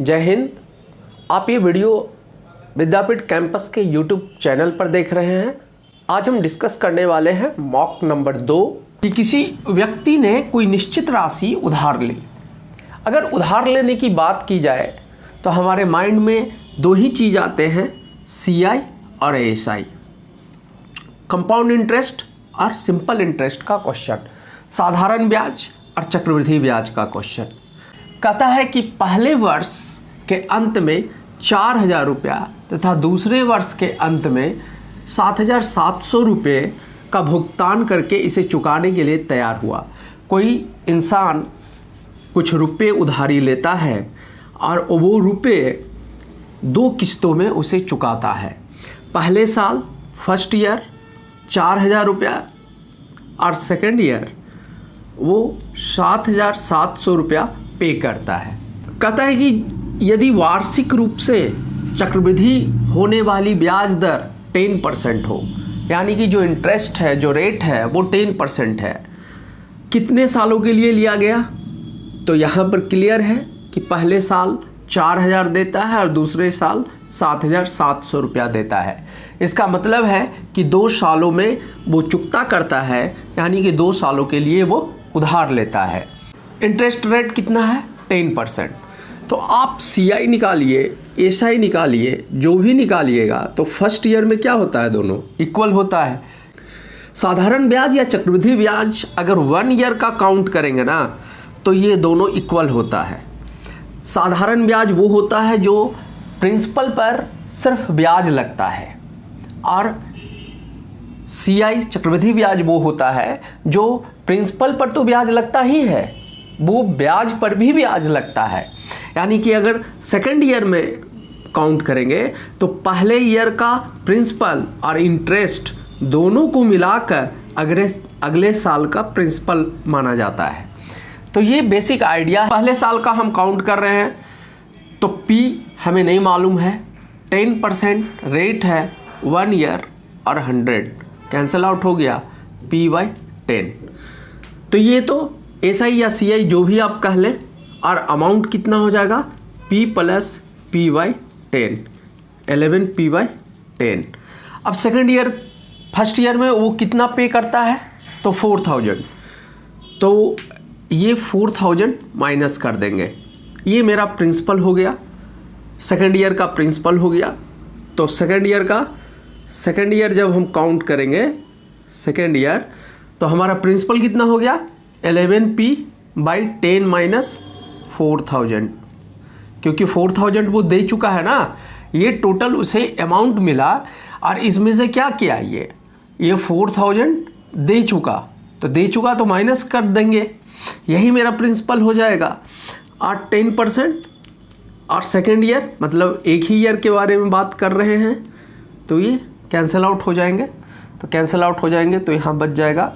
जय हिंद। आप ये वीडियो विद्यापीठ कैंपस के यूट्यूब चैनल पर देख रहे हैं। आज हम डिस्कस करने वाले हैं मॉक नंबर 2 कि किसी व्यक्ति ने कोई निश्चित राशि उधार ली। अगर उधार लेने की बात की जाए तो हमारे माइंड में दो ही चीज़ आते हैं, CI और ASI, कंपाउंड इंटरेस्ट और सिंपल इंटरेस्ट का क्वेश्चन, साधारण ब्याज और चक्रवृद्धि ब्याज का क्वेश्चन। कहता है कि पहले वर्ष के अंत में 4,000 रुपया तथा दूसरे वर्ष के अंत में 7,700 रुपये का भुगतान करके इसे चुकाने के लिए तैयार हुआ। कोई इंसान कुछ रुपए उधारी लेता है और वो रुपए 2 किस्तों में उसे चुकाता है। पहले साल फर्स्ट ईयर 4,000 रुपया और सेकेंड ईयर वो 7,700 रुपया पे करता है। कहता है कि यदि वार्षिक रूप से चक्रवृद्धि होने वाली ब्याज दर 10% हो, यानी कि जो इंटरेस्ट है, जो रेट है वो 10% है, कितने सालों के लिए लिया गया? तो यहाँ पर क्लियर है कि पहले साल 4,000 देता है और दूसरे साल 7,700 रुपया देता है। इसका मतलब है कि 2 सालों में वो चुकता करता है, यानी कि 2 सालों के लिए वो उधार लेता है। इंटरेस्ट रेट कितना है? 10%। तो आप CI निकालिए, ASI निकालिए, जो भी निकालिएगा तो फर्स्ट ईयर में क्या होता है, दोनों इक्वल होता है। साधारण ब्याज या चक्रवृद्धि ब्याज अगर 1 ईयर का काउंट करेंगे ना तो ये दोनों इक्वल होता है। साधारण ब्याज वो होता है जो प्रिंसिपल पर सिर्फ ब्याज लगता है, और CI चक्रवृद्धि ब्याज वो होता है जो प्रिंसिपल पर तो ब्याज लगता ही है, वो ब्याज पर भी ब्याज लगता है। यानी कि अगर सेकंड ईयर में काउंट करेंगे तो पहले ईयर का प्रिंसिपल और इंटरेस्ट दोनों को मिलाकर अगले साल का प्रिंसिपल माना जाता है। तो ये बेसिक आइडिया। पहले साल का हम काउंट कर रहे हैं तो P हमें नहीं मालूम है, 10% रेट है, 1 ईयर और 100 कैंसिल आउट हो गया, P/10। तो ये तो SI या CI जो भी आप कह लें, और अमाउंट कितना हो जाएगा? P + P/10, 11 P/10। अब सेकेंड ईयर, फर्स्ट ईयर में वो कितना पे करता है? तो 4,000। तो ये 4,000 माइनस कर देंगे, ये मेरा प्रिंसिपल हो गया, सेकेंड ईयर का प्रिंसिपल हो गया। तो सेकेंड ईयर जब हम काउंट करेंगे सेकेंड ईयर, तो हमारा प्रिंसिपल कितना हो गया? 11 P/10 माइनस 4,000, क्योंकि 4,000 वो दे चुका है ना, ये टोटल उसे अमाउंट मिला और इसमें से क्या किया, ये 4,000 दे चुका तो माइनस कर देंगे, यही मेरा प्रिंसिपल हो जाएगा। और 10% और सेकेंड ईयर मतलब एक ही ईयर के बारे में बात कर रहे हैं, तो ये कैंसिल आउट हो जाएंगे। तो यहाँ बच जाएगा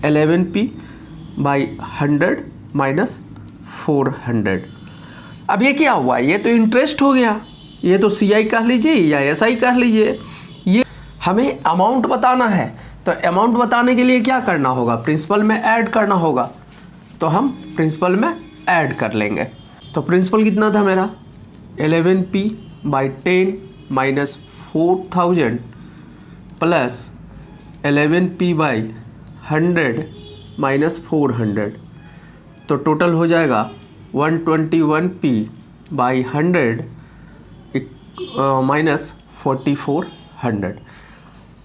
11 P/100 माइनस 400। अब ये क्या हुआ? ये तो इंटरेस्ट हो गया, ये तो CI कह लीजिए या SI कह लीजिए। ये हमें अमाउंट बताना है, तो अमाउंट बताने के लिए क्या करना होगा? प्रिंसिपल में ऐड करना होगा। तो हम प्रिंसिपल में ऐड कर लेंगे। तो प्रिंसिपल कितना था मेरा? 11 P/10 minus 4,000 plus 11 P/100 minus 400। तो टोटल हो जाएगा 121 P/100 माइनस 4,400।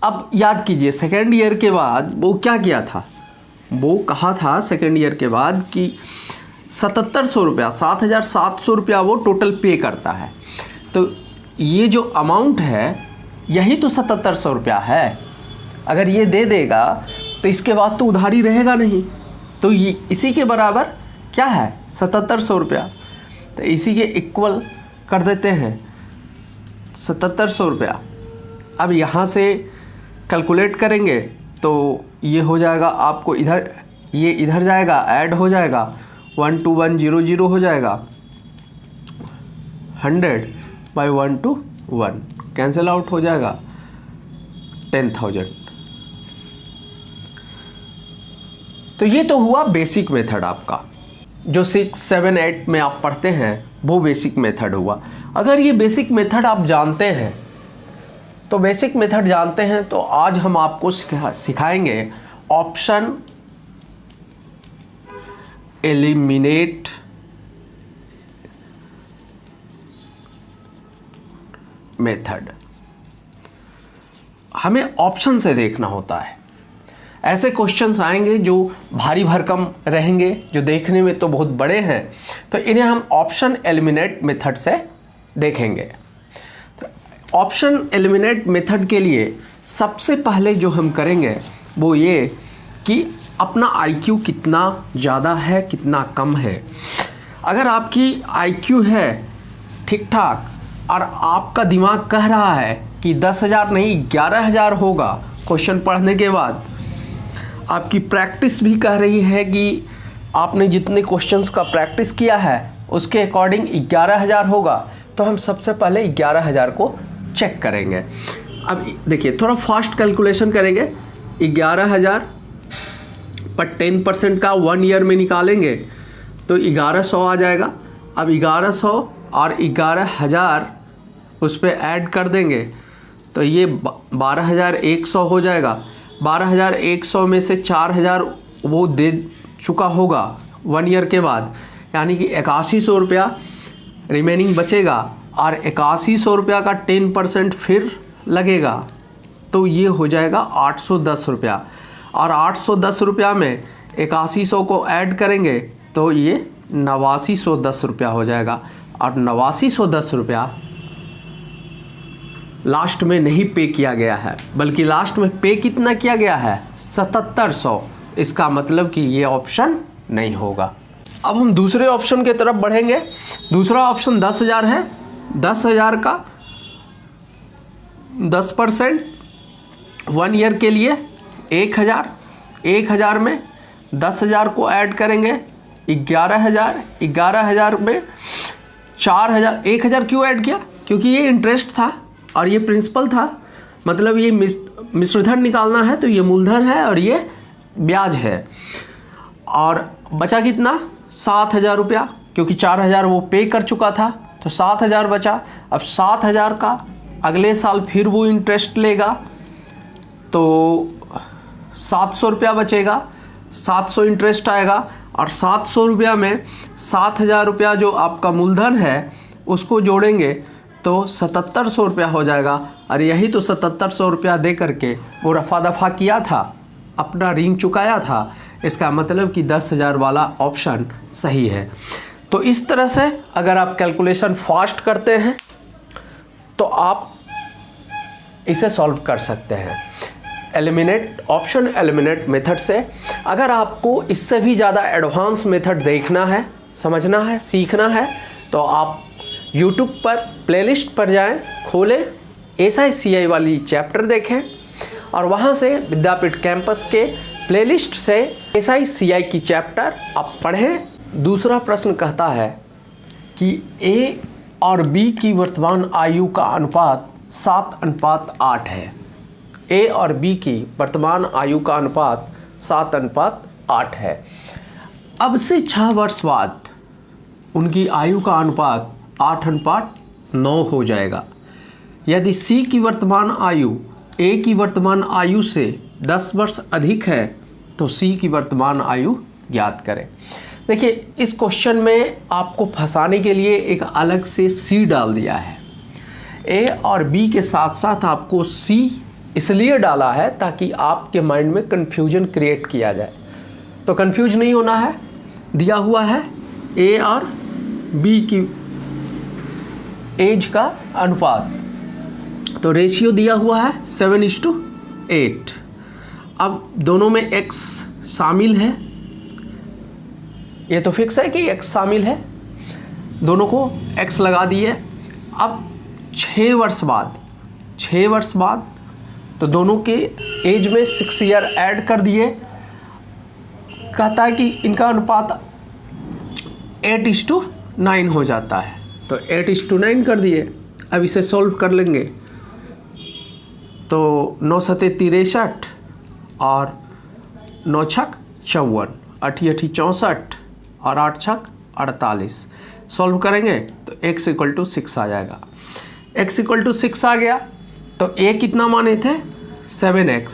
अब याद कीजिए, सेकेंड ईयर के बाद वो क्या किया था? वो कहा था सेकेंड ईयर के बाद कि 7,700 रुपया, 7,700 रुपया वो टोटल पे करता है। तो ये जो अमाउंट है यही तो 7,700 रुपया है। अगर ये दे देगा तो इसके बाद तो उधारी रहेगा नहीं, तो ये इसी के बराबर क्या है? 7,700 रुपया। तो इसी के इक्वल कर देते हैं 7,700 रुपया। अब यहाँ से कैलकुलेट करेंगे तो ये हो जाएगा आपको, ये इधर जाएगा, ऐड हो जाएगा, 12100 हो जाएगा, 100/121 कैंसिल आउट हो जाएगा, 10,000। तो ये तो हुआ बेसिक मेथड आपका। जो 6, 7, 8 में आप पढ़ते हैं वो बेसिक मेथड हुआ। अगर ये बेसिक मेथड आप जानते हैं तो बेसिक मेथड जानते हैं तो आज हम आपको सिखाएंगे ऑप्शन एलिमिनेट मेथड। हमें ऑप्शन से देखना होता है। ऐसे क्वेश्चंस आएंगे जो भारी भरकम रहेंगे, जो देखने में तो बहुत बड़े हैं, तो इन्हें हम ऑप्शन एलिमिनेट मेथड से देखेंगे। तो ऑप्शन एलिमिनेट मेथड के लिए सबसे पहले जो हम करेंगे वो ये कि अपना IQ कितना ज़्यादा है कितना कम है। अगर आपकी IQ है ठीक ठाक और आपका दिमाग कह रहा है कि 10,000 नहीं 11,000 होगा क्वेश्चन पढ़ने के बाद, आपकी प्रैक्टिस भी कह रही है कि आपने जितने क्वेश्चंस का प्रैक्टिस किया है उसके अकॉर्डिंग 11,000 होगा, तो हम सबसे पहले 11,000 को चेक करेंगे। अब देखिए थोड़ा फास्ट कैलकुलेशन करेंगे। 11,000 पर 10% का 1 ईयर में निकालेंगे तो 1100 आ जाएगा। अब 1100 और 11,000 उस पर ऐड कर देंगे तो ये 12,100 हो जाएगा। 12,100 में से 4,000 वो दे चुका होगा 1 ईयर के बाद, यानी कि 8100 रुपया रिमेनिंग बचेगा और 8100 रुपया का 10% फिर लगेगा तो ये हो जाएगा 810 रुपया। और 810 रुपया में 8100 को ऐड करेंगे तो ये 8910 रुपया हो जाएगा। और 8910 रुपया लास्ट में नहीं पे किया गया है, बल्कि लास्ट में पे कितना किया गया है 7700। इसका मतलब कि ये ऑप्शन नहीं होगा। अब हम दूसरे ऑप्शन की तरफ बढ़ेंगे। दूसरा ऑप्शन 10,000 है। 10,000 का 10% 1 ईयर के लिए 1,000। 1,000 में 10,000 को ऐड करेंगे 11,000। 11,000 में 4,000। 1,000 क्यों ऐड किया? क्योंकि ये इंटरेस्ट था और ये प्रिंसिपल था, मतलब ये मिश्रधन निकालना है तो ये मूलधन है और ये ब्याज है। और बचा कितना 7,000 रुपया, क्योंकि 4,000 वो पे कर चुका था तो 7,000 बचा। अब 7,000 का अगले साल फिर वो इंटरेस्ट लेगा तो 700 रुपया बचेगा। 700 इंटरेस्ट आएगा और 700 रुपया में 7,000 रुपया जो आपका मूलधन है उसको जोड़ेंगे तो 7700 रुपया हो जाएगा। और यही तो 7700 रुपया दे करके वो रफा दफा किया था, अपना ऋण चुकाया था। इसका मतलब कि 10,000 वाला ऑप्शन सही है। तो इस तरह से अगर आप कैलकुलेशन फास्ट करते हैं तो आप इसे सॉल्व कर सकते हैं ऑप्शन एलिमिनेट मेथड से। अगर आपको इससे भी ज़्यादा एडवांस मेथड देखना है, समझना है, सीखना है तो आप YouTube पर प्लेलिस्ट पर जाएं, खोलें, SICI वाली चैप्टर देखें और वहाँ से विद्यापीठ कैंपस के प्लेलिस्ट से SICI की चैप्टर आप पढ़ें। दूसरा प्रश्न कहता है कि A और B की वर्तमान आयु का अनुपात 7:8 है। A और B की वर्तमान आयु का अनुपात 7:8 है। अब से 6 वर्ष बाद उनकी आयु का अनुपात 8:9 हो जाएगा। यदि C की वर्तमान आयु A की वर्तमान आयु से 10 वर्ष अधिक है तो C की वर्तमान आयु ज्ञात करें। देखिए इस क्वेश्चन में आपको फंसाने के लिए एक अलग से C डाल दिया है। A और B के साथ साथ आपको C इसलिए डाला है ताकि आपके माइंड में कन्फ्यूजन क्रिएट किया जाए। तो कन्फ्यूज नहीं होना है। दिया हुआ है A और B की एज का अनुपात, तो रेशियो दिया हुआ है 7:8। अब दोनों में x शामिल है, ये तो फिक्स है कि x शामिल है, दोनों को x लगा दिए। अब 6 वर्ष बाद तो दोनों के एज में 6 ईयर ऐड कर दिए। कहता है कि इनका अनुपात 8:9 हो जाता है, तो 8:9 कर दिए। अब इसे सॉल्व कर लेंगे तो 9 सते 63 और 9 छक 54, 8 64 और 8 छक 48। सॉल्व करेंगे तो x इक्वल टू 6 आ जाएगा। x इक्वल टू 6 आ गया तो a कितना माने थे 7x,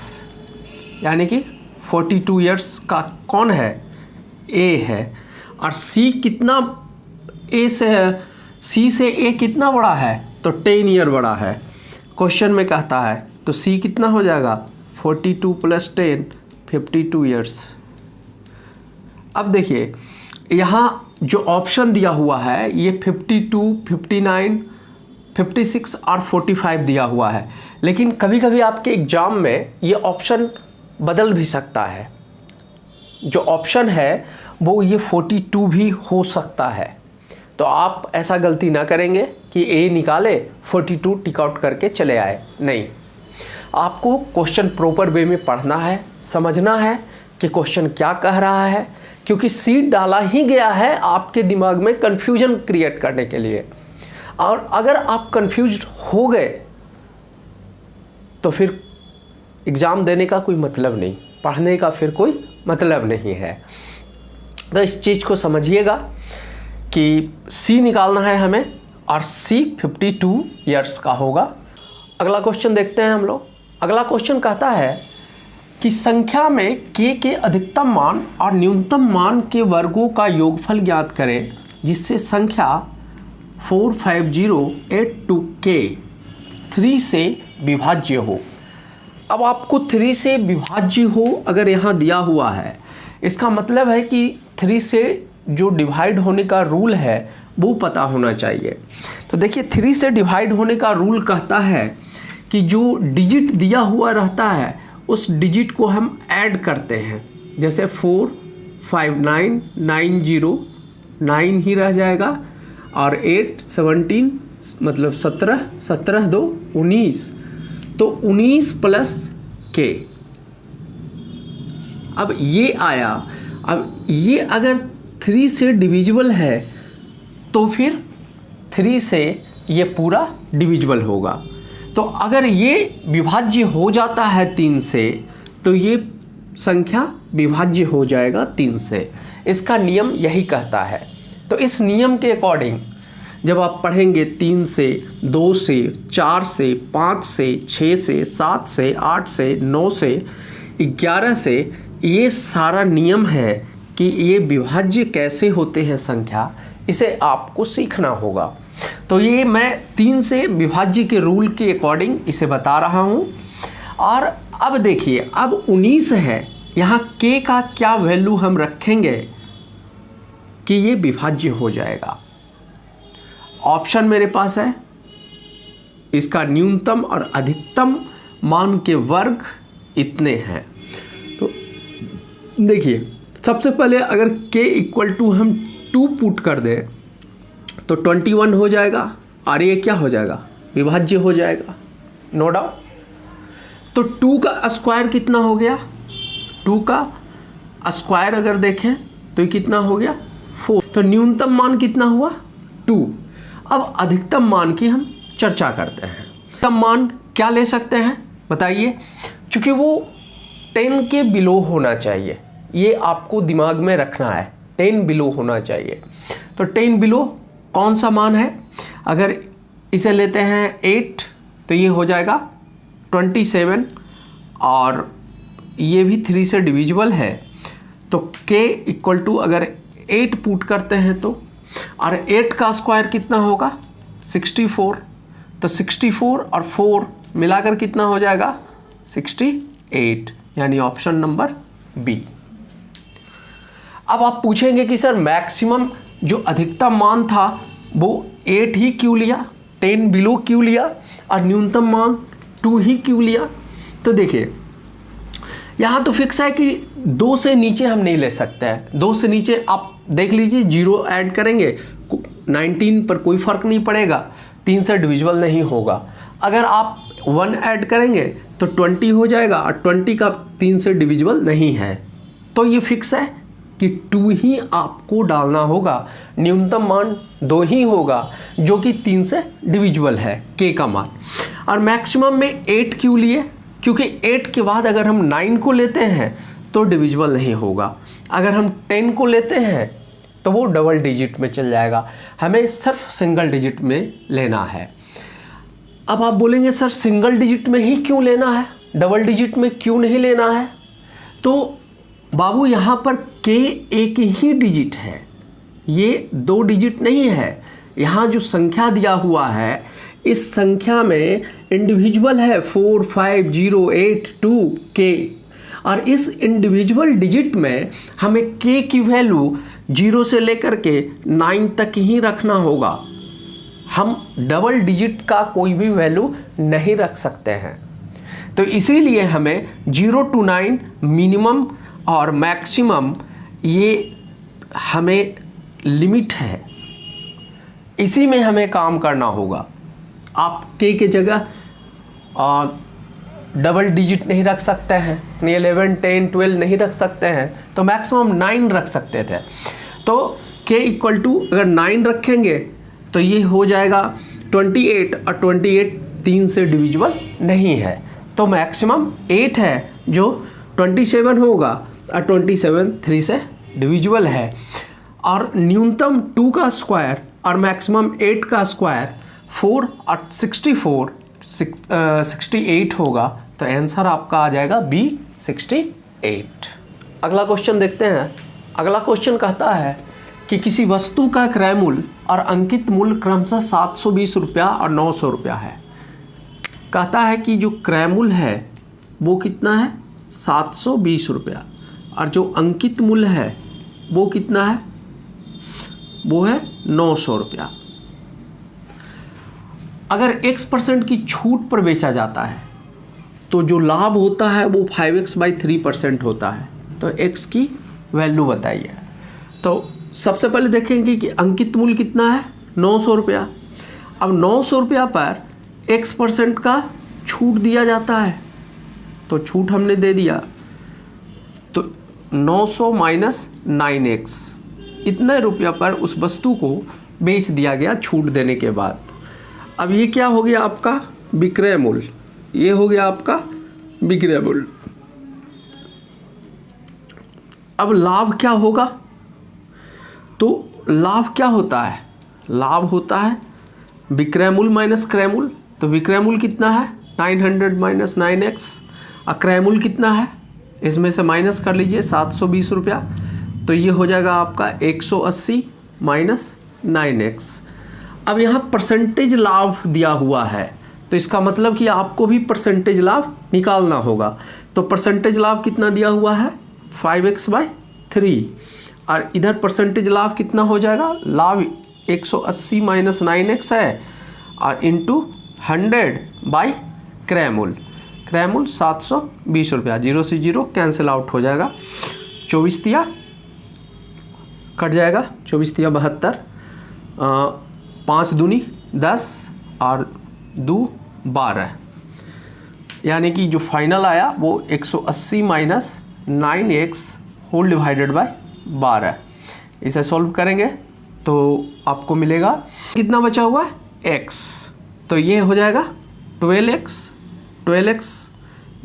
यानी कि 42 ईयर्स का कौन है a है। और c कितना a से है, c से a कितना बड़ा है तो 10 ईयर बड़ा है। क्वेश्चन में कहता है तो c कितना हो जाएगा 42 + 10 52 ईयर्स। अब देखिए यहाँ जो ऑप्शन दिया हुआ है ये 52, 59, 56 और 45 दिया हुआ है, लेकिन कभी कभी आपके एग्ज़ाम में ये ऑप्शन बदल भी सकता है। जो ऑप्शन है वो ये 42 भी हो सकता है, तो आप ऐसा गलती ना करेंगे कि ए निकाले 42 टिक आउट करके चले आए। नहीं, आपको क्वेश्चन प्रॉपर वे में पढ़ना है, समझना है कि क्वेश्चन क्या कह रहा है, क्योंकि सीट डाला ही गया है आपके दिमाग में कन्फ्यूजन क्रिएट करने के लिए। और अगर आप कन्फ्यूज्ड हो गए तो फिर एग्ज़ाम देने का कोई मतलब नहीं, पढ़ने का फिर कोई मतलब नहीं है। तो इस चीज़ को समझिएगा कि सी निकालना है हमें और सी 52 ईयर्स का होगा। अगला क्वेश्चन देखते हैं हम लोग। अगला क्वेश्चन कहता है कि संख्या में k के अधिकतम मान और न्यूनतम मान के वर्गों का योगफल ज्ञात करें जिससे संख्या 45082k 3 से विभाज्य हो। अब आपको 3 से विभाज्य हो अगर यहाँ दिया हुआ है, इसका मतलब है कि 3 से जो डिवाइड होने का रूल है वो पता होना चाहिए। तो देखिए 3 से डिवाइड होने का रूल कहता है कि जो डिजिट दिया हुआ रहता है उस डिजिट को हम ऐड करते हैं। जैसे 4 5 9 9 0 9 ही रह जाएगा और 8 17 मतलब 17 17 2 19, तो 19 प्लस k। अब ये आया। अब ये अगर 3 से डिविजिबल है तो फिर 3 से ये पूरा डिविजिबल होगा। तो अगर ये विभाज्य हो जाता है 3 से तो ये संख्या विभाज्य हो जाएगा 3 से। इसका नियम यही कहता है। तो इस नियम के अकॉर्डिंग जब आप पढ़ेंगे 3 से, 2 से, 4 से, 5 से, 6 से, 7 से, 8 से, 9 से, 11 से, ये सारा नियम है कि ये विभाज्य कैसे होते हैं संख्या, इसे आपको सीखना होगा। तो ये मैं 3 से विभाज्य के रूल के अकॉर्डिंग इसे बता रहा हूँ। और अब देखिए अब 19 है, यहाँ k का क्या वैल्यू हम रखेंगे कि ये विभाज्य हो जाएगा। ऑप्शन मेरे पास है, इसका न्यूनतम और अधिकतम मान के वर्ग इतने हैं। तो देखिए सबसे पहले अगर k इक्वल टू हम 2 पुट कर दें तो 21 हो जाएगा और ये क्या हो जाएगा विभाज्य हो जाएगा, नो डाउट। तो 2 का स्क्वायर कितना हो गया, 2 का स्क्वायर अगर देखें तो ये कितना हो गया 4। तो न्यूनतम मान कितना हुआ 2। अब अधिकतम मान की हम चर्चा करते हैं। अधिकतम मान क्या ले सकते हैं बताइए, चूँकि वो 10 के बिलो होना चाहिए, ये आपको दिमाग में रखना है, 10 बिलो होना चाहिए। तो 10 बिलो कौन सा मान है, अगर इसे लेते हैं 8 तो ये हो जाएगा 27 और ये भी 3 से डिविजिबल है। तो k इक्वल टू अगर 8 पुट करते हैं तो, और 8 का स्क्वायर कितना होगा 64। तो 64 और 4 मिलाकर कितना हो जाएगा 68, यानी ऑप्शन नंबर बी। अब आप पूछेंगे कि सर मैक्सिमम जो अधिकतम मान था वो 8 ही क्यों लिया, 10 बिलो क्यों लिया और न्यूनतम मान 2 ही क्यों लिया। तो देखिए यहाँ तो फिक्स है कि 2 से नीचे हम नहीं ले सकते हैं। 2 से नीचे आप देख लीजिए 0 ऐड करेंगे 19 पर कोई फ़र्क नहीं पड़ेगा, 3 से डिविजिबल नहीं होगा। अगर आप 1 ऐड करेंगे तो 20 हो जाएगा और 20 का 3 से डिविजिबल नहीं है। तो ये फिक्स है कि 2 ही आपको डालना होगा, न्यूनतम मान 2 ही होगा जो कि 3 से डिविजिबल है k का मान। और मैक्सिमम में 8 क्यों लिए, क्योंकि 8 के बाद अगर हम 9 को लेते हैं तो डिविजिबल नहीं होगा, अगर हम 10 को लेते हैं तो वो डबल डिजिट में चल जाएगा। हमें सिर्फ सिंगल डिजिट में लेना है। अब आप बोलेंगे सर सिंगल डिजिट में ही क्यों लेना है, डबल डिजिट में क्यों नहीं लेना है? तो बाबू यहाँ पर के एक ही डिजिट है, ये 2 डिजिट नहीं है। यहाँ जो संख्या दिया हुआ है इस संख्या में इंडिविजुअल है 4 5 0 8 2 के, और इस इंडिविजुअल डिजिट में हमें के की वैल्यू 0 से लेकर के 9 तक ही रखना होगा। हम डबल डिजिट का कोई भी वैल्यू नहीं रख सकते हैं। तो इसीलिए हमें 0 to 9 मिनिमम और मैक्सिमम ये हमें लिमिट है, इसी में हमें काम करना होगा। आप के जगह डबल डिजिट नहीं रख सकते हैं, 11 10 12 नहीं रख सकते हैं, तो मैक्सिमम 9 रख सकते थे। तो के इक्वल टू अगर 9 रखेंगे तो ये हो जाएगा 28, और 28 3 से डिविजिबल नहीं है, तो मैक्सिमम 8 है जो 27 होगा, और 27 3 से डिविजिबल है। और न्यूनतम 2 का स्क्वायर और मैक्सिमम 8 का स्क्वायर 4 और 68 होगा। तो आंसर आपका आ जाएगा B 68। अगला क्वेश्चन देखते हैं। अगला क्वेश्चन कहता है कि किसी वस्तु का क्रय मूल्य और अंकित मूल्य क्रमशः 720 रुपया और 900 रुपया है। कहता है कि जो क्रय मूल्य है वो कितना है 720 रुपया, और जो अंकित मूल्य है वो कितना है, वो है 900 रुपया। अगर x% की छूट पर बेचा जाता है तो जो लाभ होता है वो 5x/3% होता है। तो x की वैल्यू बताइए। तो सबसे पहले देखेंगे कि अंकित मूल्य कितना है 900 रुपया। अब 900 रुपया पर x% का छूट दिया जाता है, तो छूट हमने दे दिया, तो 900 माइनस 9x, इतने रुपया पर उस वस्तु को बेच दिया गया छूट देने के बाद। अब ये क्या हो गया आपका विक्रय मूल्य, ये हो गया आपका विक्रय मूल्य। अब लाभ क्या होगा, तो लाभ क्या होता है, लाभ होता है विक्रय मूल्य माइनस क्रय मूल्य। तो विक्रय मूल्य कितना है 900 माइनस 9x, और क्रय मूल्य कितना है, इसमें से माइनस कर लीजिए 720 रुपया, तो ये हो जाएगा आपका 180 माइनस 9x। अब यहाँ परसेंटेज लाभ दिया हुआ है, तो इसका मतलब कि आपको भी परसेंटेज लाभ निकालना होगा। तो परसेंटेज लाभ कितना दिया हुआ है 5x/3, और इधर परसेंटेज लाभ कितना हो जाएगा, लाभ 180 माइनस 9x है, और इंटू 100 बाई क्रय मूल्य। क्रय मूल्य 720 रुपया, 0 से 0 कैंसिल आउट हो जाएगा, 24 तिया कट जाएगा, 24 तिया 72, 5 दूनी 10 और 2 12, यानी कि जो फाइनल आया वो 180 minus 9x whole divided by 12। इसे सॉल्व करेंगे तो आपको मिलेगा कितना बचा हुआ है x, तो ये हो जाएगा 12x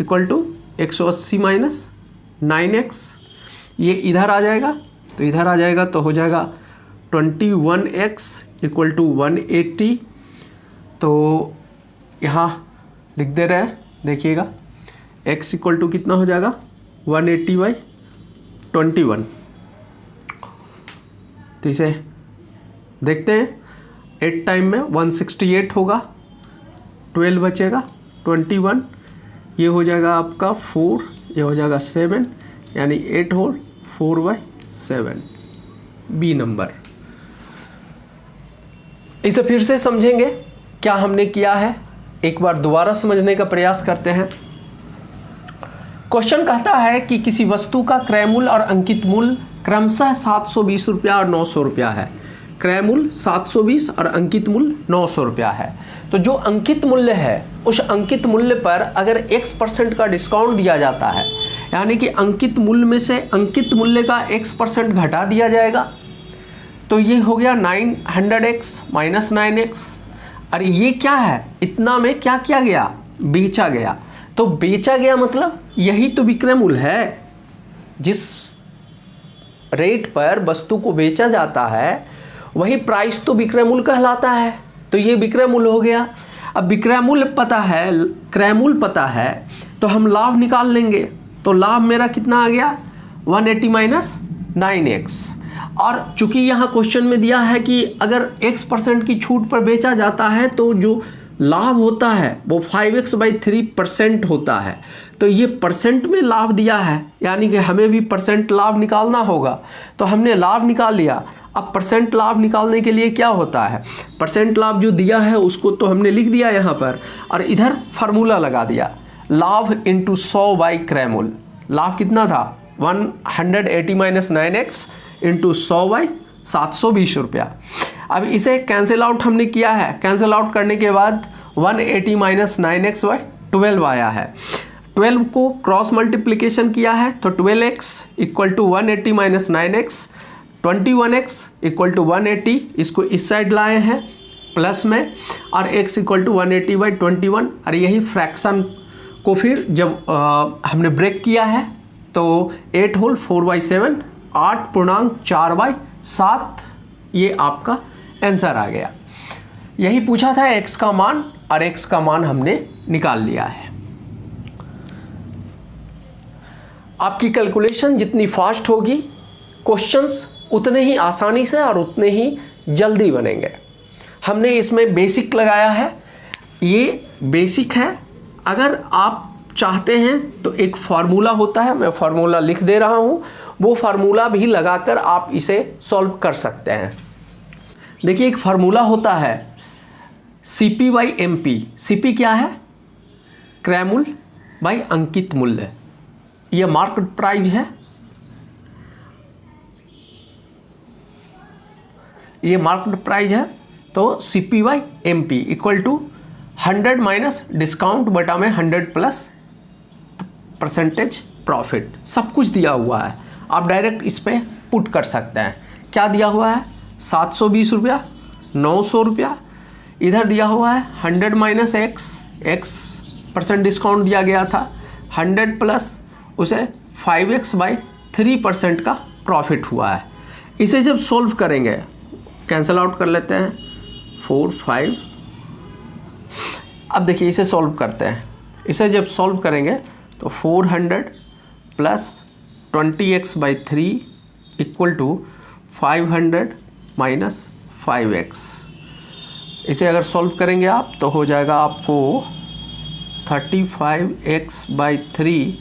equal to 180 minus 9x, ये इधर आ जाएगा, तो इधर आ जाएगा तो हो जाएगा 21x इक्वल टू 180। तो यहाँ लिख दे रहे हैं, देखिएगा x इक्वल टू कितना हो जाएगा 180/21। तो इसे देखते हैं, 8 टाइम में 168 होगा, 12 बचेगा 21, ये हो जाएगा आपका 4, ये हो जाएगा 7, यानी 8 होल 4/7 बी नंबर। इसे फिर से समझेंगे क्या हमने किया है, एक बार दोबारा समझने का प्रयास करते हैं। क्वेश्चन कहता है कि किसी वस्तु का क्रय मूल्य और अंकित मूल्य क्रमशः 720 रुपया और 900 रुपया है। क्रय मूल्य 720 और अंकित मूल्य 900 रुपया है। तो जो अंकित मूल्य है उस अंकित मूल्य पर अगर x% का डिस्काउंट दिया जाता है, यानी कि अंकित मूल्य में से अंकित मूल्य का x% घटा दिया जाएगा, तो ये हो गया 900x माइनस 9x। और ये क्या है, इतना में क्या किया गया, बेचा गया। तो बेचा गया मतलब यही तो विक्रय मूल्य है, जिस रेट पर वस्तु को बेचा जाता है वही प्राइस तो विक्रय मूल्य कहलाता है। तो ये विक्रय मूल्य हो गया। अब विक्रय मूल्य पता है, क्रय मूल्य पता है, तो हम लाभ निकाल लेंगे। तो लाभ मेरा कितना आ गया 180 माइनस 9x। और चूंकि यहाँ क्वेश्चन में दिया है कि अगर x% की छूट पर बेचा जाता है तो जो लाभ होता है वो 5x/3% होता है। तो ये परसेंट में लाभ दिया है, यानी कि हमें भी परसेंट लाभ निकालना होगा। तो हमने लाभ निकाल लिया। अब परसेंट लाभ निकालने के लिए क्या होता है, परसेंट लाभ जो दिया है उसको तो हमने लिख दिया यहाँ पर, और इधर फार्मूला लगा दिया, लाभ इंटू 100 बाई क्रय मूल्य। लाभ कितना था 180 माइनस 9x इंटू 100 बाई 720 रुपया। अब इसे कैंसिल आउट हमने किया है। कैंसिल आउट करने के बाद 180 माइनस 9x बाई 12 आया है। 12 को क्रॉस मल्टीप्लिकेशन किया है तो 12x equal to 180 minus 9x, 21x equal to 180, इसको इस साइड लाए हैं प्लस में, और x इक्वल टू 180 बाई 21। और यही फ्रैक्शन को फिर जब हमने ब्रेक किया है तो 8 होल 4/7, 8.4/7, ये आपका आंसर आ गया। यही पूछा था x का मान, और x का मान हमने निकाल लिया है। आपकी कैलकुलेशन जितनी फास्ट होगी क्वेश्चंस उतने ही आसानी से और उतने ही जल्दी बनेंगे। हमने इसमें बेसिक लगाया है, ये बेसिक है। अगर आप चाहते हैं तो एक फार्मूला होता है, मैं फार्मूला लिख दे रहा हूँ, वो फार्मूला भी लगाकर आप इसे सॉल्व कर सकते हैं। देखिए एक फार्मूला होता है CP बाई MP। CP क्या है, क्रय मूल्य बाई अंकित मूल्य। ये मार्केट प्राइस है, ये मार्केट प्राइस है। तो CP by MP equal to 100 minus discount बटा में 100 प्लस परसेंटेज प्रॉफिट। सब कुछ दिया हुआ है, आप डायरेक्ट इस पर पुट कर सकते हैं। क्या दिया हुआ है 720 रुपया, 900 रुपया। इधर दिया हुआ है 100 माइनस x% डिस्काउंट दिया गया था, 100 प्लस उसे 5x/3% का प्रॉफिट हुआ है। इसे जब सॉल्व करेंगे, कैंसिल आउट कर लेते हैं 4, 5। अब देखिए इसे सॉल्व करते हैं। इसे जब सॉल्व करेंगे तो 400 plus 20x/3 equal to 500 minus 5x। इसे अगर सॉल्व करेंगे आप तो हो जाएगा आपको 35x/3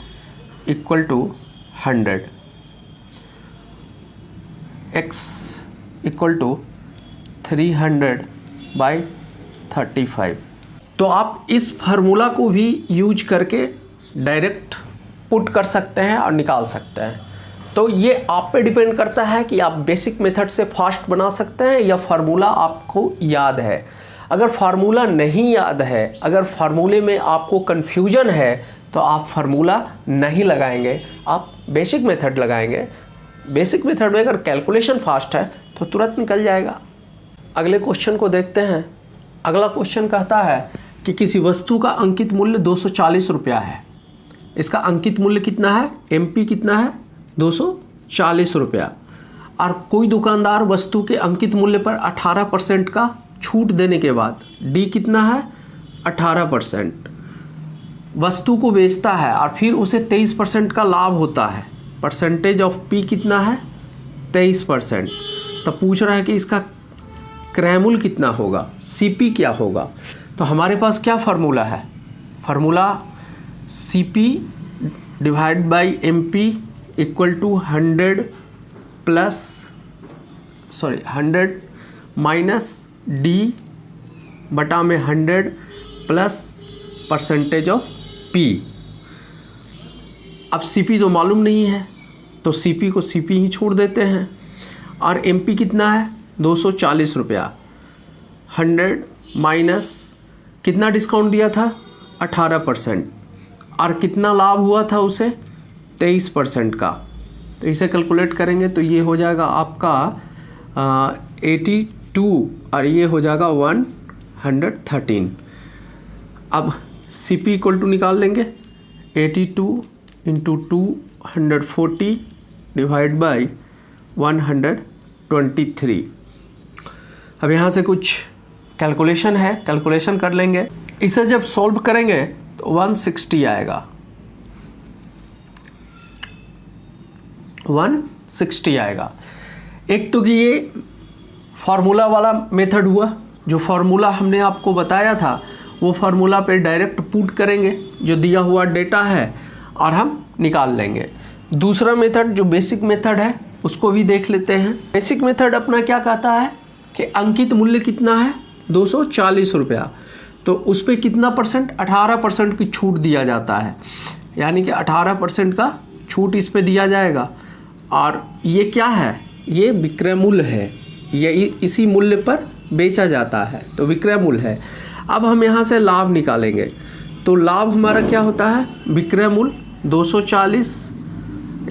equal to 100, x equal to 300/35। तो आप इस फार्मूला को भी यूज करके डायरेक्ट पुट कर सकते हैं और निकाल सकते हैं। तो ये आप पे डिपेंड करता है कि आप बेसिक मेथड से फास्ट बना सकते हैं या फार्मूला आपको याद है। अगर फार्मूला नहीं याद है, अगर फार्मूले में आपको कन्फ्यूजन है, तो आप फार्मूला नहीं लगाएंगे, आप बेसिक मेथड लगाएंगे। बेसिक मेथड में अगर कैलकुलेशन फास्ट है तो तुरंत निकल जाएगा। अगले क्वेश्चन को देखते हैं। अगला क्वेश्चन कहता है कि किसी वस्तु का अंकित मूल्य 240 रुपया है। इसका अंकित मूल्य कितना है, MP कितना है 240 रुपया। और कोई दुकानदार वस्तु के अंकित मूल्य पर 18% का छूट देने के बाद D कितना है 18%, वस्तु को बेचता है और फिर उसे 23% का लाभ होता है। परसेंटेज ऑफ P कितना है 23%। तो पूछ रहा है कि इसका क्रय मूल्य कितना होगा, CP क्या होगा। तो हमारे पास क्या फार्मूला है, formula CP divide by MP equal to 100 minus D बटा में 100 प्लस परसेंटेज ऑफ P। अब CP तो मालूम नहीं है तो CP को CP ही छोड़ देते हैं। और MP कितना है 240 रुपया, 100 माइनस कितना डिस्काउंट दिया था 18%, और कितना लाभ हुआ था उसे 23% का। तो इसे कैलकुलेट करेंगे तो ये हो जाएगा आपका 82 और ये हो जाएगा 113। अब CP इक्वल टू निकाल लेंगे 82 इंटू 240 डिवाइड बाई 123। अब यहाँ से कुछ कैलकुलेशन है, कैलकुलेशन कर लेंगे। इसे जब सॉल्व करेंगे तो 160 आएगा, 160 आएगा। एक तो कि ये फार्मूला वाला मेथड हुआ, जो फार्मूला हमने आपको बताया था वो फार्मूला पे डायरेक्ट पुट करेंगे जो दिया हुआ डेटा है और हम निकाल लेंगे। दूसरा मेथड जो बेसिक मेथड है उसको भी देख लेते हैं। बेसिक मेथड अपना क्या कहता है कि अंकित मूल्य कितना है, 240 रुपया, तो उस पर कितना परसेंट, 18% की छूट दिया जाता है, यानी कि 18% का छूट इस पे दिया जाएगा। और ये क्या है, ये विक्रय मूल्य है, ये इसी मूल्य पर बेचा जाता है तो विक्रय मूल्य है। अब हम यहाँ से लाभ निकालेंगे, तो लाभ हमारा क्या होता है, विक्रय मूल्य 240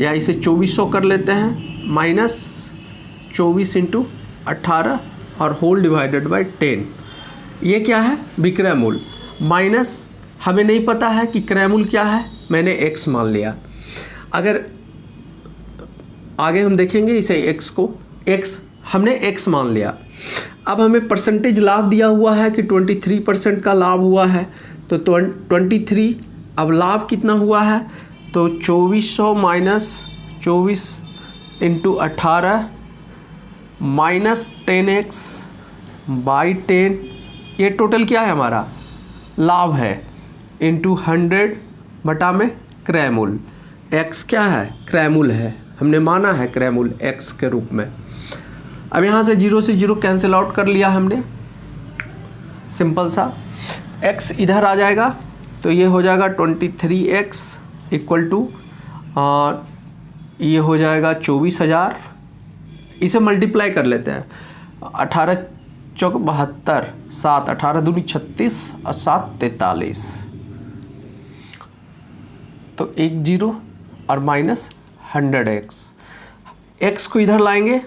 या इसे 2400 कर लेते हैं, माइनस 24 इंटू 18 और होल डिवाइडेड बाय 10। ये क्या है, विक्रय मूल्य, माइनस हमें नहीं पता है कि क्रय मूल्य क्या है, मैंने x मान लिया। अगर आगे हम देखेंगे इसे x को, x हमने x मान लिया। अब हमें परसेंटेज लाभ दिया हुआ है कि 23% का लाभ हुआ है, तो 23, अब लाभ कितना हुआ है, तो 2400 minus 24 into 18 minus 10x by 10, ये टोटल क्या है हमारा, लाभ है, इंटू 100 बटा में क्रय मूल्य। x क्या है, क्रय मूल्य है, हमने माना है क्रय मूल्य x के रूप में। अब यहाँ से 0 से 0 कैंसिल आउट कर लिया हमने, सिंपल सा। x इधर आ जाएगा तो ये हो जाएगा 23x इक्वल टू ये हो जाएगा 24,000। इसे मल्टीप्लाई कर लेते हैं, 18 चौक 72, 7 18 दूनी 36 और 7 43, तो 1 0 और माइनस 100x। x को इधर लाएंगे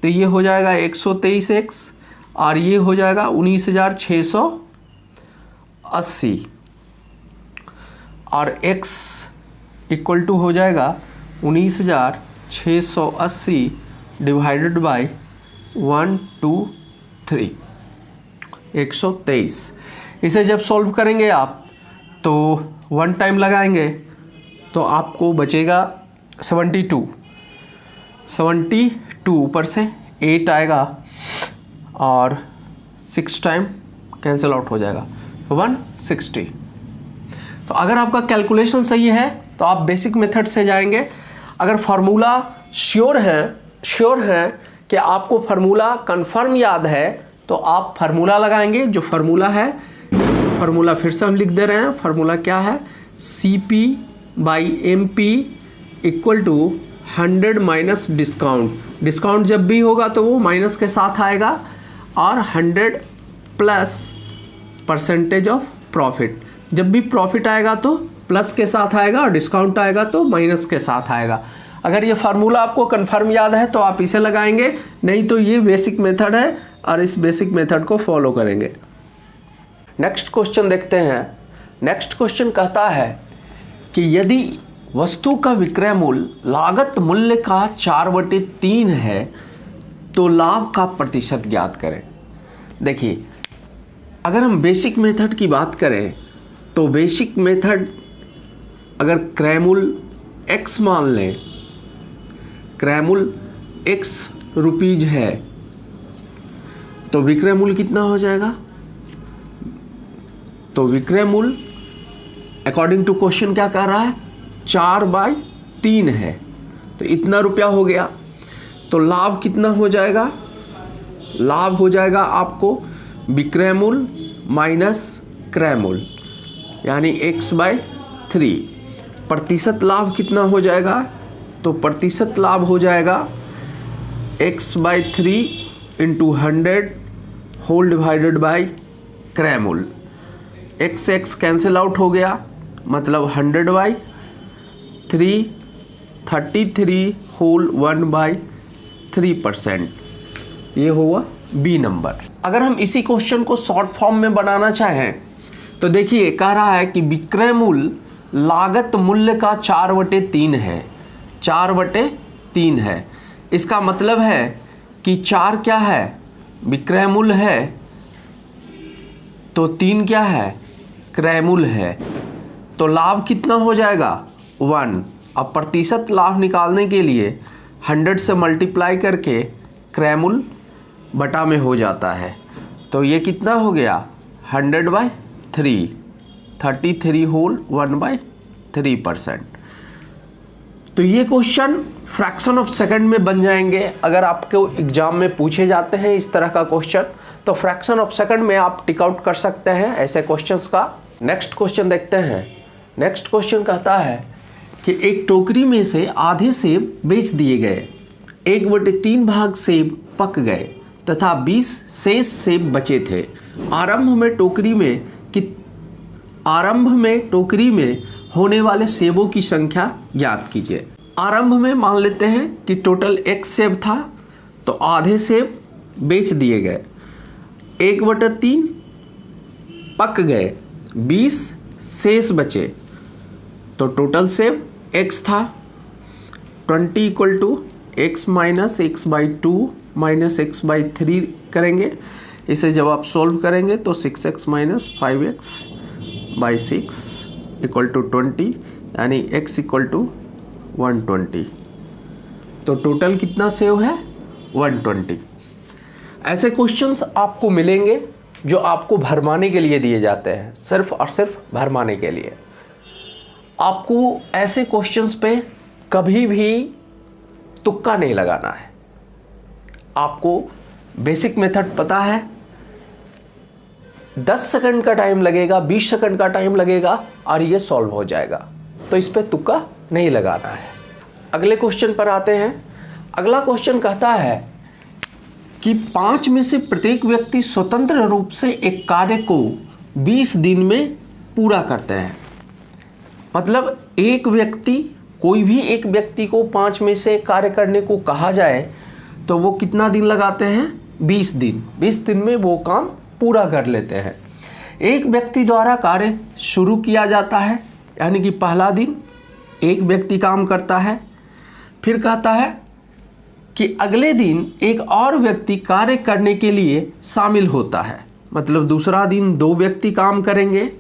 तो ये हो जाएगा 123x और ये हो जाएगा 19,680 और x इक्वल टू हो जाएगा 19,680 डिवाइडेड बाय 123, 123। इसे जब सॉल्व करेंगे आप तो 1 टाइम लगाएंगे तो आपको बचेगा 72, ऊपर से 8 आएगा और 6 टाइम कैंसिल आउट हो जाएगा, 160। तो अगर आपका कैलकुलेशन सही है तो आप बेसिक मेथड से जाएंगे। अगर फार्मूला श्योर है कि आपको फार्मूला कंफर्म याद है तो आप फार्मूला लगाएंगे। जो फार्मूला है, फार्मूला फिर से हम लिख दे रहे हैं, फार्मूला क्या है, CP/MP equal to 100 minus discount. Discount जब भी होगा तो वो माइनस के साथ आएगा, और 100 प्लस परसेंटेज ऑफ प्रॉफिट। जब भी प्रॉफिट आएगा तो प्लस के साथ आएगा और डिस्काउंट आएगा तो माइनस के साथ आएगा। अगर ये फार्मूला आपको कंफर्म याद है तो आप इसे लगाएंगे, नहीं तो ये बेसिक मेथड है और इस बेसिक मेथड को फॉलो करेंगे। नेक्स्ट क्वेश्चन देखते हैं। नेक्स्ट क्वेश्चन कहता है कि यदि वस्तु का विक्रय मूल्य लागत मूल्य का 4/3 है तो लाभ का प्रतिशत ज्ञात करें। देखिए, अगर हम बेसिक मेथड की बात करें तो बेसिक मेथड, अगर क्रय मूल्य x मान लें, क्रय मूल्य x रुपीज है तो विक्रय मूल्य कितना हो जाएगा, तो विक्रय मूल्य अकॉर्डिंग टू क्वेश्चन क्या कह रहा है, 4/3 है, तो इतना रुपया हो गया। तो लाभ कितना हो जाएगा, लाभ हो जाएगा आपको विक्रय मूल्य माइनस क्रय मूल्य, यानी x/3। प्रतिशत लाभ कितना हो जाएगा, तो प्रतिशत लाभ हो जाएगा x/3 into 100 whole divided by क्रय मूल्य। x कैंसिल आउट हो गया, मतलब 100/3, 33 होल 1/3%। ये हुआ बी नंबर। अगर हम इसी क्वेश्चन को शॉर्ट फॉर्म में बनाना चाहें तो देखिए, कह रहा है कि विक्रय मूल्य लागत मूल्य का 4/3 है, 4/3 है, इसका मतलब है कि 4 क्या है, विक्रय मूल्य है, तो 3 क्या है, क्रय मूल्य है। तो लाभ कितना हो जाएगा, 1। अब प्रतिशत लाभ निकालने के लिए 100 से मल्टीप्लाई करके क्रय मूल्य बटा में हो जाता है। तो ये कितना हो गया, 100/3, 33 होल 1/3%। तो ये क्वेश्चन फ्रैक्शन ऑफ सेकंड में बन जाएंगे। अगर आपको एग्जाम में पूछे जाते हैं इस तरह का क्वेश्चन, तो फ्रैक्शन ऑफ सेकंड में आप टिक आउट कर सकते हैं ऐसे क्वेश्चंस का। नेक्स्ट क्वेश्चन देखते हैं। नेक्स्ट क्वेश्चन कहता है कि एक टोकरी में से आधे सेब बेच दिए गए, 1/3 भाग सेब पक गए तथा 20 शेष सेब बचे थे। आरंभ में टोकरी में होने वाले सेबों की संख्या ज्ञात कीजिए। आरंभ में मान लेते हैं कि टोटल x सेब था, तो आधे सेब बेच दिए गए, 1/3 पक गए, 20 शेष बचे, तो टोटल सेब x था। 20 = x - x/2 - x/3 करेंगे। इसे जब आप सोल्व करेंगे तो 6x - 5x/6 = 20, यानी x = 120। तो टोटल कितना सेव है, 120। ऐसे क्वेश्चंस आपको मिलेंगे जो आपको भरमाने के लिए दिए जाते हैं, सिर्फ और सिर्फ भरमाने के लिए। आपको ऐसे क्वेश्चंस पे कभी भी तुक्का नहीं लगाना है। आपको बेसिक मेथड पता है, 10 सेकंड का टाइम लगेगा, 20 सेकंड का टाइम लगेगा और ये सॉल्व हो जाएगा। तो इस पे तुक्का नहीं लगाना है। अगले क्वेश्चन पर आते हैं। अगला क्वेश्चन कहता है कि 5 में से प्रत्येक व्यक्ति स्वतंत्र रूप से एक कार्य को 20 दिन में पूरा करते हैं। मतलब कोई भी एक व्यक्ति को 5 में से कार्य करने को कहा जाए तो वो कितना दिन लगाते हैं, 20 दिन। 20 दिन में वो काम पूरा कर लेते हैं। एक व्यक्ति द्वारा कार्य शुरू किया जाता है, यानी कि पहला दिन एक व्यक्ति काम करता है। फिर कहता है कि अगले दिन एक और व्यक्ति कार्य करने के लिए शामिल होता है। मतलब दूसरा दिन 2 व्यक्ति काम करेंगे।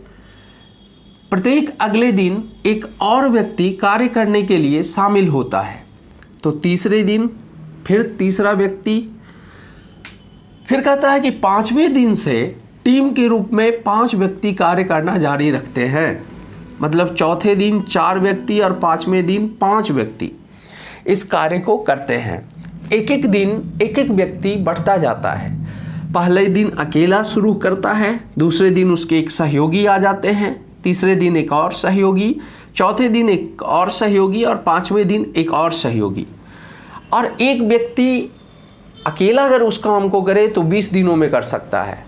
प्रत्येक अगले दिन एक और व्यक्ति कार्य करने के लिए शामिल होता है। तो तीसरे दिन फिर तीसरा व्यक्ति। फिर कहता है कि 5वें दिन से टीम के रूप में 5 व्यक्ति कार्य करना जारी रखते हैं। मतलब चौथे दिन 4 व्यक्ति और 5वें दिन 5 व्यक्ति इस कार्य को करते हैं। एक एक दिन एक एक व्यक्ति बढ़ता जाता है। पहले दिन अकेला शुरू करता है, दूसरे दिन उसके एक सहयोगी आ जाते हैं, तीसरे दिन एक और सहयोगी, चौथे दिन एक और सहयोगी और 5वें दिन एक और सहयोगी। और एक व्यक्ति अकेला अगर उस काम को करे तो 20 दिनों में कर सकता है।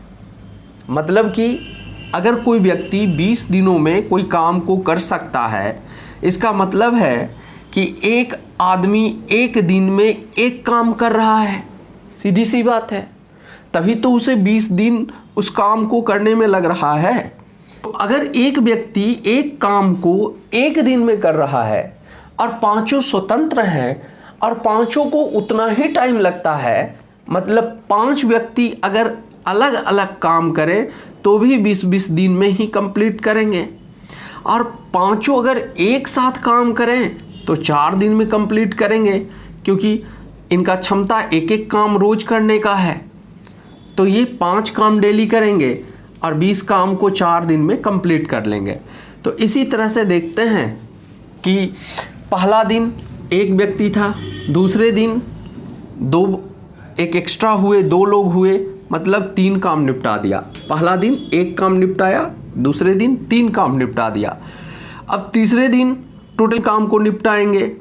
मतलब कि अगर कोई व्यक्ति 20 दिनों में कोई काम को कर सकता है, इसका मतलब है कि एक आदमी एक दिन में एक काम कर रहा है। सीधी सी बात है, तभी तो उसे 20 दिन उस काम को करने में लग रहा है। तो अगर एक व्यक्ति एक काम को एक दिन में कर रहा है और 5 स्वतंत्र हैं और 5 को उतना ही टाइम लगता है, मतलब 5 व्यक्ति अगर अलग अलग काम करें तो भी 20-20 दिन में ही कंप्लीट करेंगे। और 5 अगर एक साथ काम करें तो 4 दिन में कंप्लीट करेंगे, क्योंकि इनका क्षमता एक एक काम रोज करने का है। तो ये 5 काम डेली करेंगे और 20 काम को 4 दिन में कंप्लीट कर लेंगे। तो इसी तरह से देखते हैं कि पहला दिन एक व्यक्ति था, दूसरे दिन 2 एक एक्स्ट्रा हुए, 2 लोग हुए, मतलब 3 काम निपटा दिया। पहला दिन 1 काम निपटाया, दूसरे दिन 3 काम निपटा दिया। अब तीसरे दिन टोटल काम को निपटाएंगे।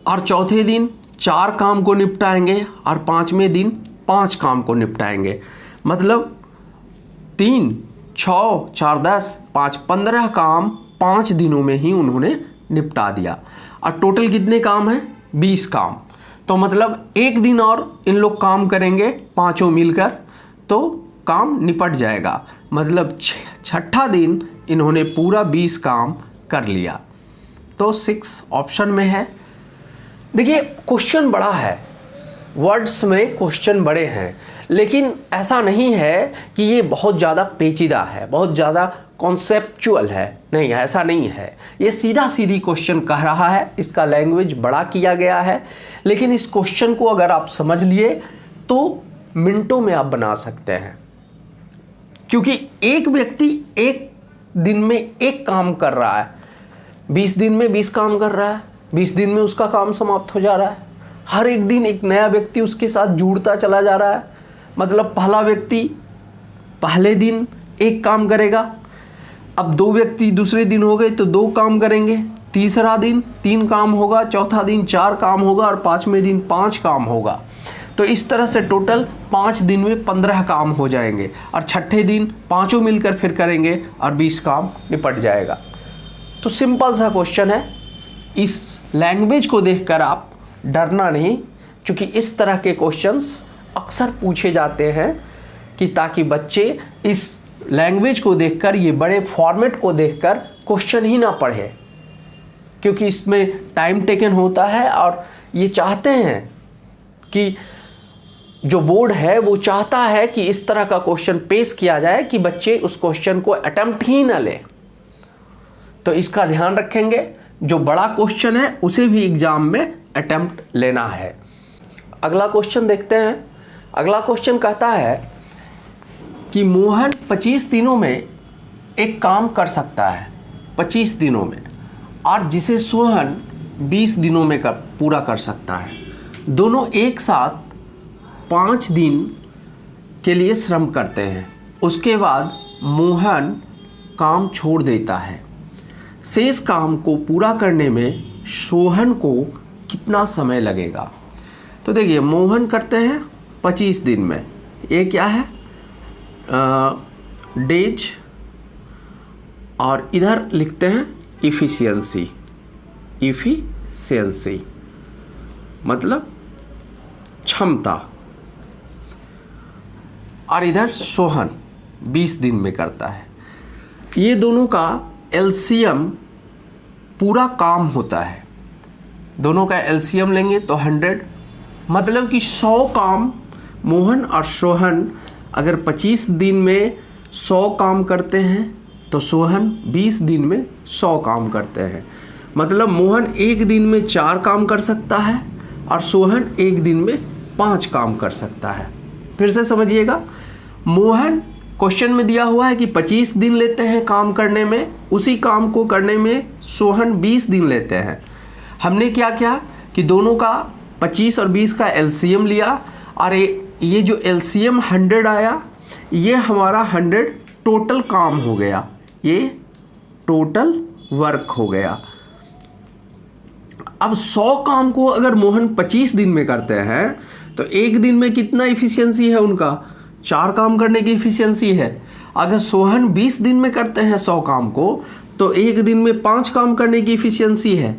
और चौथे दिन 4 काम को निपटाएंगे और 5वें दिन 5 काम को निपटाएंगे। मतलब 3, 6, 4, 10, 5, 15 काम 5 दिनों में ही उन्होंने निपटा दिया। और टोटल कितने काम हैं, 20 काम। तो मतलब एक दिन और इन लोग काम करेंगे 5 मिलकर, तो काम निपट जाएगा। मतलब 6ठा दिन इन्होंने पूरा 20 काम कर लिया। तो 6 ऑप्शन में है। देखिए क्वेश्चन बड़ा है, वर्ड्स में क्वेश्चन बड़े हैं, लेकिन ऐसा नहीं है कि ये बहुत ज़्यादा पेचीदा है, बहुत ज़्यादा कॉन्सेप्चुअल है, नहीं ऐसा नहीं है। ये सीधा सीधी क्वेश्चन कह रहा है, इसका लैंग्वेज बड़ा किया गया है, लेकिन इस क्वेश्चन को अगर आप समझ लिए तो मिनटों में आप बना सकते हैं। क्योंकि एक व्यक्ति एक दिन में एक काम कर रहा है, 20 दिन में 20 काम कर रहा है, 20 दिन में उसका काम समाप्त हो जा रहा है। हर एक दिन एक नया व्यक्ति उसके साथ जुड़ता चला जा रहा है। मतलब पहला व्यक्ति पहले दिन एक काम करेगा, अब 2 व्यक्ति दूसरे दिन हो गए तो 2 काम करेंगे, तीसरा दिन 3 काम होगा, चौथा दिन 4 काम होगा और 5वें दिन 5 काम होगा। तो इस तरह से टोटल 5 दिन में 15 काम हो जाएंगे और छठे दिन 5 मिलकर फिर करेंगे और 20 काम निपट जाएगा। तो सिंपल सा क्वेश्चन है। इस लैंग्वेज को देखकर आप डरना नहीं, क्योंकि इस तरह के क्वेश्चंस अक्सर पूछे जाते हैं कि ताकि बच्चे इस लैंग्वेज को देखकर, ये बड़े फॉर्मेट को देखकर क्वेश्चन ही ना पढ़े, क्योंकि इसमें टाइम टेकन होता है और ये चाहते हैं कि जो बोर्ड है वो चाहता है कि इस तरह का क्वेश्चन पेश किया जाए कि बच्चे उस क्वेश्चन को अटेम्प्ट ही ना ले। तो इसका ध्यान रखेंगे, जो बड़ा क्वेश्चन है उसे भी एग्जाम में अटेम्प्ट लेना है। अगला क्वेश्चन देखते हैं। अगला क्वेश्चन कहता है कि मोहन 25 दिनों में एक काम कर सकता है, 25 दिनों में, और जिसे सोहन 20 दिनों में पूरा कर सकता है। दोनों एक साथ 5 दिन के लिए श्रम करते हैं। उसके बाद मोहन काम छोड़ देता है। शेष काम को पूरा करने में सोहन को कितना समय लगेगा? तो देखिए मोहन करते हैं 25 दिन में, ये क्या है डेज, और इधर लिखते हैं इफ़िशियंसी, इफ़िशियंसी मतलब क्षमता, और इधर सोहन 20 दिन में करता है। ये दोनों का एलसीएम पूरा काम होता है। दोनों का एलसीएम लेंगे तो 100, मतलब कि 100 काम मोहन और सोहन अगर 25 दिन में 100 काम करते हैं तो सोहन 20 दिन में 100 काम करते हैं। मतलब मोहन एक दिन में 4 काम कर सकता है और सोहन एक दिन में 5 काम कर सकता है। फिर से समझिएगा, मोहन क्वेश्चन में दिया हुआ है कि 25 दिन लेते हैं काम करने में, उसी काम को करने में सोहन 20 दिन लेते हैं। हमने क्या किया कि दोनों का 25 और 20 का एलसीएम लिया, और ये जो एलसीएम 100 आया, ये हमारा 100 टोटल काम हो गया, ये टोटल वर्क हो गया। अब 100 काम को अगर मोहन 25 दिन में करते हैं तो एक दिन में कितना इफिशियंसी है उनका? 4 काम करने की इफिशियंसी है। अगर सोहन 20 दिन में करते हैं 100 काम को तो एक दिन में 5 काम करने की इफिशियंसी है।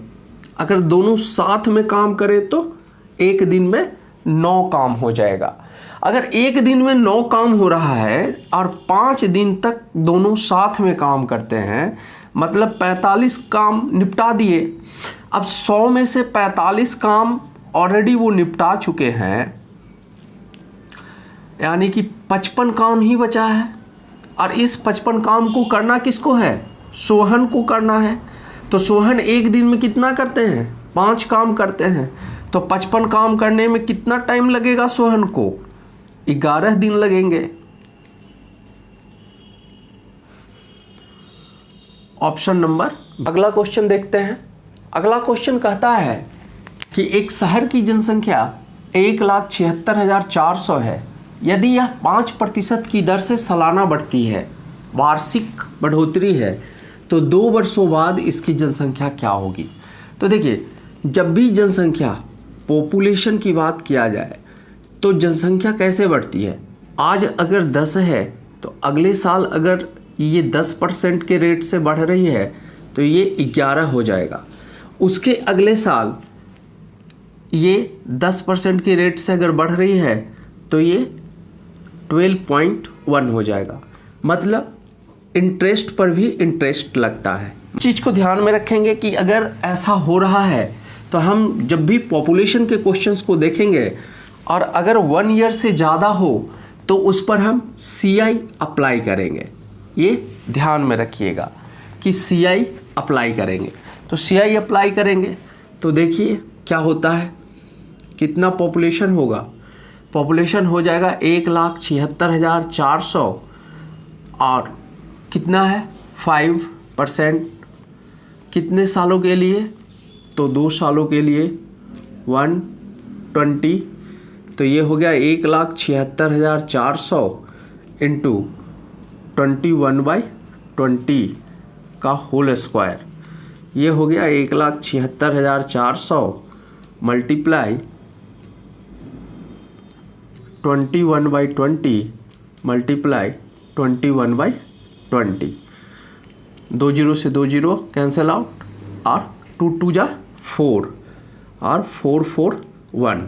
अगर दोनों साथ में काम करें तो एक दिन में 9 काम हो जाएगा। अगर एक दिन में 9 काम हो रहा है और 5 दिन तक दोनों साथ में काम करते हैं, मतलब 45 काम निपटा दिए। अब 100 में से 45 काम ऑलरेडी वो निपटा चुके हैं, यानी कि 55 काम ही बचा है। और इस 55 काम को करना किसको है? सोहन को करना है। तो सोहन एक दिन में कितना करते हैं? 5 काम करते हैं। तो 55 काम करने में कितना टाइम लगेगा सोहन को? 11 दिन लगेंगे। Option number. अगला क्वेश्चन देखते हैं। अगला क्वेश्चन कहता है कि एक शहर की जनसंख्या 1,76,400 है। यदि यह 5% की दर से सालाना बढ़ती है, वार्षिक बढ़ोतरी है, तो 2 वर्षों बाद इसकी जनसंख्या क्या होगी? तो देखिए, जब भी जनसंख्या पॉपुलेशन की बात किया जाए तो जनसंख्या कैसे बढ़ती है? आज अगर 10 है तो अगले साल अगर ये 10% के रेट से बढ़ रही है तो ये 11 हो जाएगा। उसके अगले साल ये 10% के रेट से अगर बढ़ रही है तो ये 12.1 हो जाएगा। मतलब इंटरेस्ट पर भी इंटरेस्ट लगता है। चीज़ को ध्यान में रखेंगे कि अगर ऐसा हो रहा है तो हम जब भी पॉपुलेशन के क्वेश्चंस को देखेंगे और अगर 1 ईयर से ज़्यादा हो तो उस पर हम CI अप्लाई करेंगे। ये ध्यान में रखिएगा कि CI अप्लाई करेंगे। तो CI अप्लाई करेंगे तो देखिए क्या होता है, कितना पॉपुलेशन होगा। पॉपुलेशन हो जाएगा 1,76,400 और कितना है 5%, कितने सालों के लिए, तो 2 सालों के लिए 120। तो ये हो गया 1,76,400 इंटू 21/20 का होल स्क्वायर। ये हो गया 1,76,400 मल्टीप्लाई 21/20 मल्टीप्लाई 21/20। 2 0 से 2 0 कैंसिल आउट और 2 2 जा 4 और 4 4 1।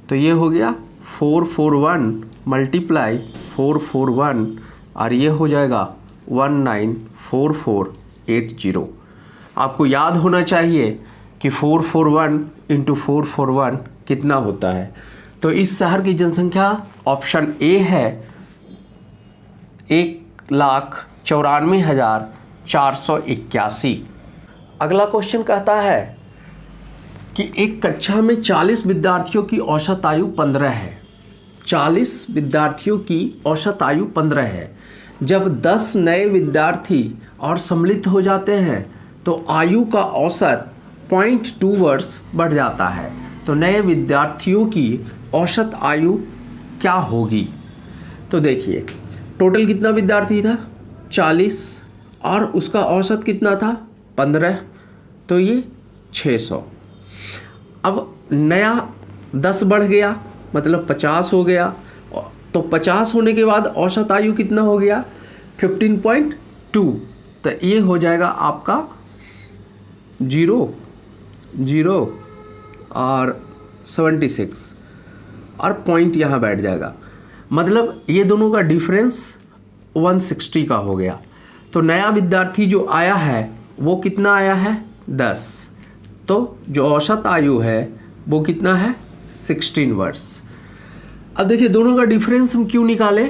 तो ये हो गया 441 मल्टीप्लाई 441 और ये हो जाएगा 194480। आपको याद होना चाहिए कि 441 इंटू 441 कितना होता है। तो इस शहर की जनसंख्या ऑप्शन ए है 1,94,481। अगला क्वेश्चन कहता है कि एक कक्षा में 40 विद्यार्थियों की औसत आयु 15 है। 40 विद्यार्थियों की औसत आयु 15 है। जब 10 नए विद्यार्थी और सम्मिलित हो जाते हैं तो आयु का औसत 0.2 वर्ष बढ़ जाता है। तो नए विद्यार्थियों की औसत आयु क्या होगी। तो देखिए टोटल कितना विद्यार्थी था 40 और उसका औसत कितना था 15, तो ये 600। अब नया 10 बढ़ गया मतलब 50 हो गया, तो 50 होने के बाद औसत आयु कितना हो गया 15.2। तो ये हो जाएगा आपका 0 0 और 76 और पॉइंट यहाँ बैठ जाएगा, मतलब ये दोनों का डिफरेंस 160 का हो गया। तो नया विद्यार्थी जो आया है वो कितना आया है 10, तो जो औसत आयु है वो कितना है 16 वर्ष। अब देखिए दोनों का डिफरेंस हम क्यों निकाले,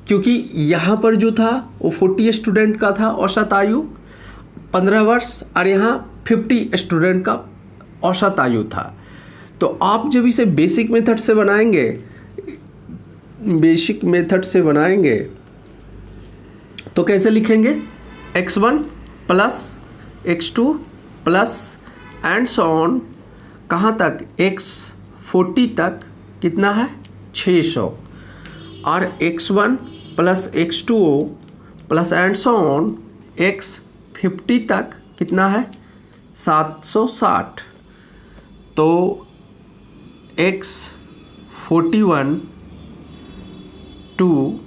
क्योंकि यहाँ पर जो था वो 40 स्टूडेंट का था औसत आयु 15 वर्ष और यहाँ 50 स्टूडेंट का औसत आयु था। तो आप जब इसे बेसिक मेथड से बनाएंगे तो कैसे लिखेंगे, x1 plus x2 plus and so on, कहाँ तक x40 तक कितना है 600 और x1 plus x2 plus and so on x50 तक कितना है 760। तो x41 टू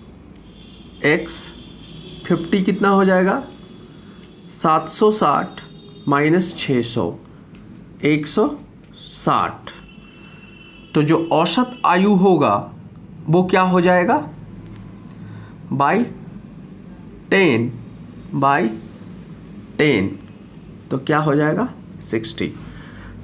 x50 कितना हो जाएगा 760 माइनस 600 160। तो जो औसत आयु होगा वो क्या हो जाएगा बाई 10 तो क्या हो जाएगा 60।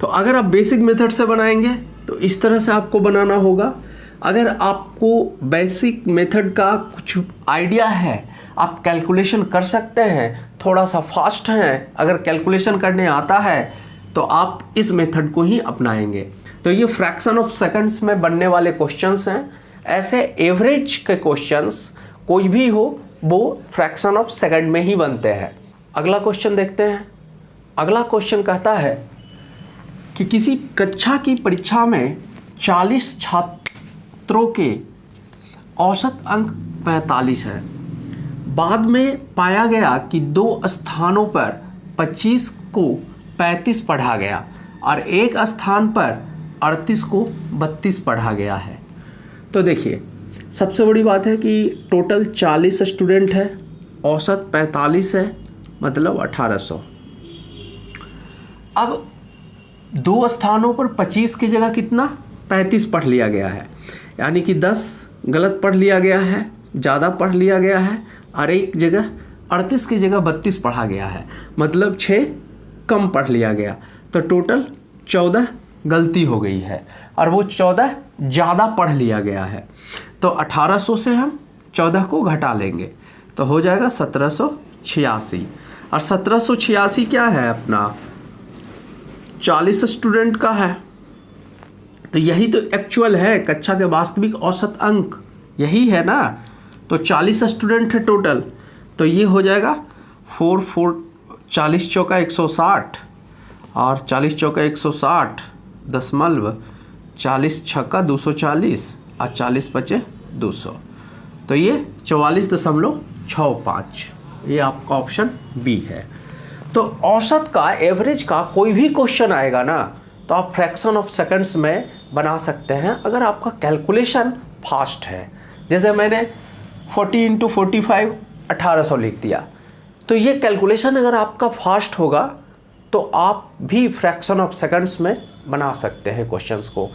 तो अगर आप बेसिक मेथड से बनाएंगे तो इस तरह से आपको बनाना होगा। अगर आपको बेसिक मेथड का कुछ आइडिया है, आप कैलकुलेशन कर सकते हैं, थोड़ा सा फास्ट हैं, अगर कैलकुलेशन करने आता है तो आप इस मेथड को ही अपनाएंगे। तो ये फ्रैक्शन ऑफ सेकंड्स में बनने वाले क्वेश्चंस हैं। ऐसे एवरेज के क्वेश्चंस कोई भी हो वो फ्रैक्शन ऑफ सेकंड में ही बनते हैं। अगला क्वेश्चन देखते हैं। अगला क्वेश्चन कहता है कि किसी कक्षा की परीक्षा में 40 छात्रों के औसत अंक 45 है। बाद में पाया गया कि 2 स्थानों पर 25 को 35 पढ़ा गया और एक स्थान पर 38 को 32 पढ़ा गया है। तो देखिए सबसे बड़ी बात है कि टोटल 40 स्टूडेंट है, औसत 45 है, मतलब 1800। अब 2 स्थानों पर 25 की जगह कितना 35 पढ़ लिया गया है, यानी कि 10 गलत पढ़ लिया गया है, ज़्यादा पढ़ लिया गया है और एक जगह 38 की जगह 32 पढ़ा गया है, मतलब 6 कम पढ़ लिया गया, तो टोटल 14 गलती हो गई है और वो 14 ज़्यादा पढ़ लिया गया है। तो 1800 से हम 14 को घटा लेंगे तो हो जाएगा 1786। और 1786 क्या है अपना 40 स्टूडेंट का है, तो यही तो एक्चुअल है, कक्षा के वास्तविक औसत अंक यही है ना। तो 40 स्टूडेंट है टोटल, तो ये हो जाएगा 40 चौका 160 और 40 चौका 160 दशमलव 40 छक्का 240 और 40 बचे 200, तो ये 44.65, ये आपका ऑप्शन बी है। तो औसत का, एवरेज का कोई भी क्वेश्चन आएगा ना तो आप फ्रैक्शन ऑफ सेकंड्स में बना सकते हैं अगर आपका कैलकुलेशन फास्ट है। जैसे मैंने 40 × 45 1800 लिख दिया, तो ये कैलकुलेशन अगर आपका फास्ट होगा तो आप भी फ्रैक्शन ऑफ सेकंड्स में बना सकते हैं क्वेश्चंस को।